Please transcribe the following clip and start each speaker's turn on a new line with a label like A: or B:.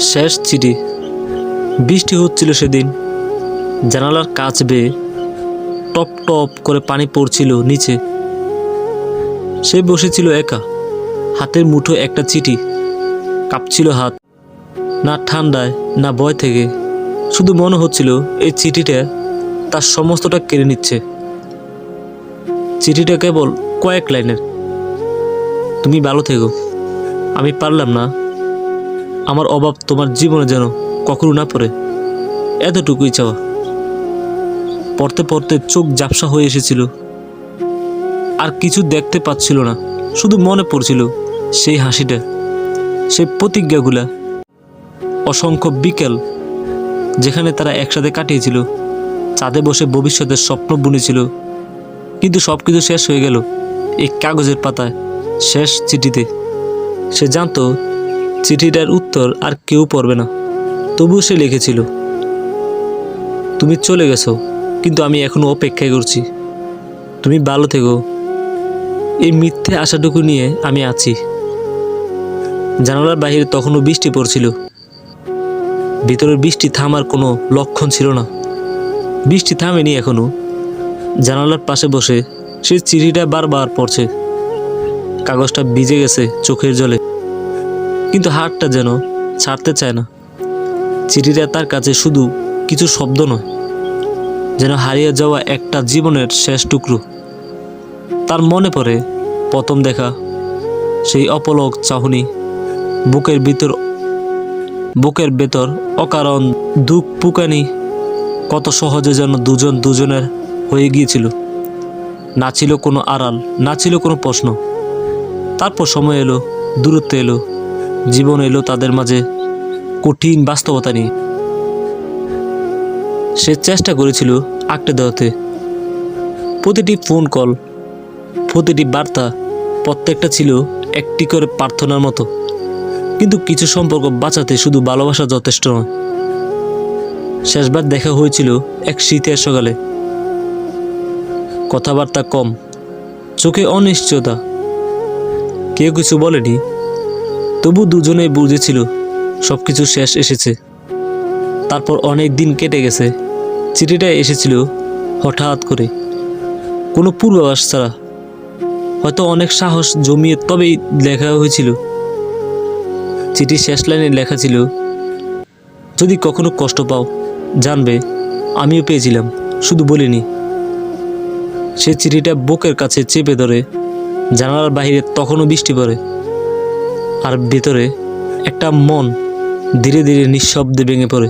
A: শেষ চিঠি। বৃষ্টি হচ্ছিল সেদিন। জানালার কাচ বেয়ে টপ টপ করে পানি পড়ছিল নিচে। সে বসেছিল একা, হাতের মুঠো একটা চিঠি। কাঁপছিল হাত, না ঠান্ডায় না ভয় থেকে। শুধু মনে হচ্ছিল এই চিঠিটা তার সমস্তটা কেড়ে নিচ্ছে। চিঠিটা কেবল কয়েক লাইনের। তুমি ভালো থেকো, আমি পারলাম না। আমার অভাব তোমার জীবনে যেন কখনো না পড়ে, এতটুকুই চাওয়া। পড়তে পড়তে চোখ ঝাপসা হয়ে এসেছিল। আর কিছু দেখতে পাচ্ছিল না, শুধু মনে পড়ছিল সেই হাসিটা, সেই প্রতিজ্ঞাগুলা, অসংখ্য বিকেল যেখানে তারা একসাথে কাটিয়েছিল, চাঁদে বসে ভবিষ্যতের স্বপ্ন বুনেছিল। কিন্তু সব কিছু শেষ হয়ে গেল এই কাগজের পাতায়, শেষ চিঠিতে। সে জানতো চিঠিটার উত্তর আর কেউ পড়বে না, তবুও সে লিখেছিল, তুমি চলে গেছো, কিন্তু আমি এখনো অপেক্ষায় করছি। তুমি ভালো থেকো, এই মিথ্যে আশাটুকু নিয়ে আমি আছি। জানালার বাইরে তখনও বৃষ্টি পড়ছিল। ভিতরের বৃষ্টি থামার কোনো লক্ষণ ছিল না। বৃষ্টি থামেনি এখনো। জানালার পাশে বসে সে চিঠিটা বারবার পড়ছে। কাগজটা ভিজে গেছে চোখের জলে, কিন্তু হাতটা যেন ছাড়তে চায় না। চিঠিটা তার কাছে শুধু কিছু শব্দ নয়, যেন হারিয়ে যাওয়া একটা জীবনের শেষ টুকরো। তার মনে পড়ে প্রথম দেখা, সেই অপলক চাহনি, বুকের ভেতর অকারণ দুঃখ পুকানি। কত সহজে যেন দুজন দুজনের হয়ে গিয়েছিল। না ছিল কোনো আড়াল, না ছিল কোনো প্রশ্ন। তারপর সময় এলো, দূরত্ব এলো, জীবন এলো তাদের মাঝে কঠিন বাস্তবতা নিয়ে। সে চেষ্টা করেছিল আঁকড়ে দেওয়াতে। প্রতিটি ফোন কল, প্রতিটি বার্তা, প্রত্যেকটা ছিল একটি করে প্রার্থনার মতো। কিন্তু কিছু সম্পর্ক বাঁচাতে শুধু ভালোবাসা যথেষ্ট নয়। শেষবার দেখা হয়েছিল এক শীতের সকালে। কথাবার্তা কম, চোখে অনিশ্চয়তা। কেউ কিছু বলেনি, তবু দুজনেই বুঝেছিল সব কিছু শেষ এসেছে। তারপর অনেক দিন কেটে গেছে। চিঠিটা এসেছিল হঠাৎ করে, কোনো পূর্বাভাস ছাড়া। হয়তো অনেক সাহস জমিয়ে তবেই লেখা হয়েছিল। চিঠি শেষ লাইনে লেখা ছিল, যদি কখনো কষ্ট পাও জানবে আমিও পেয়েছিলাম, শুধু বলিনি। সে চিঠিটা বুকের কাছে চেপে ধরে। জানালার বাইরে তখনও বৃষ্টি পড়ে, আর ভেতরে একটা মন ধীরে ধীরে নিঃশব্দে ভেঙে পড়ে।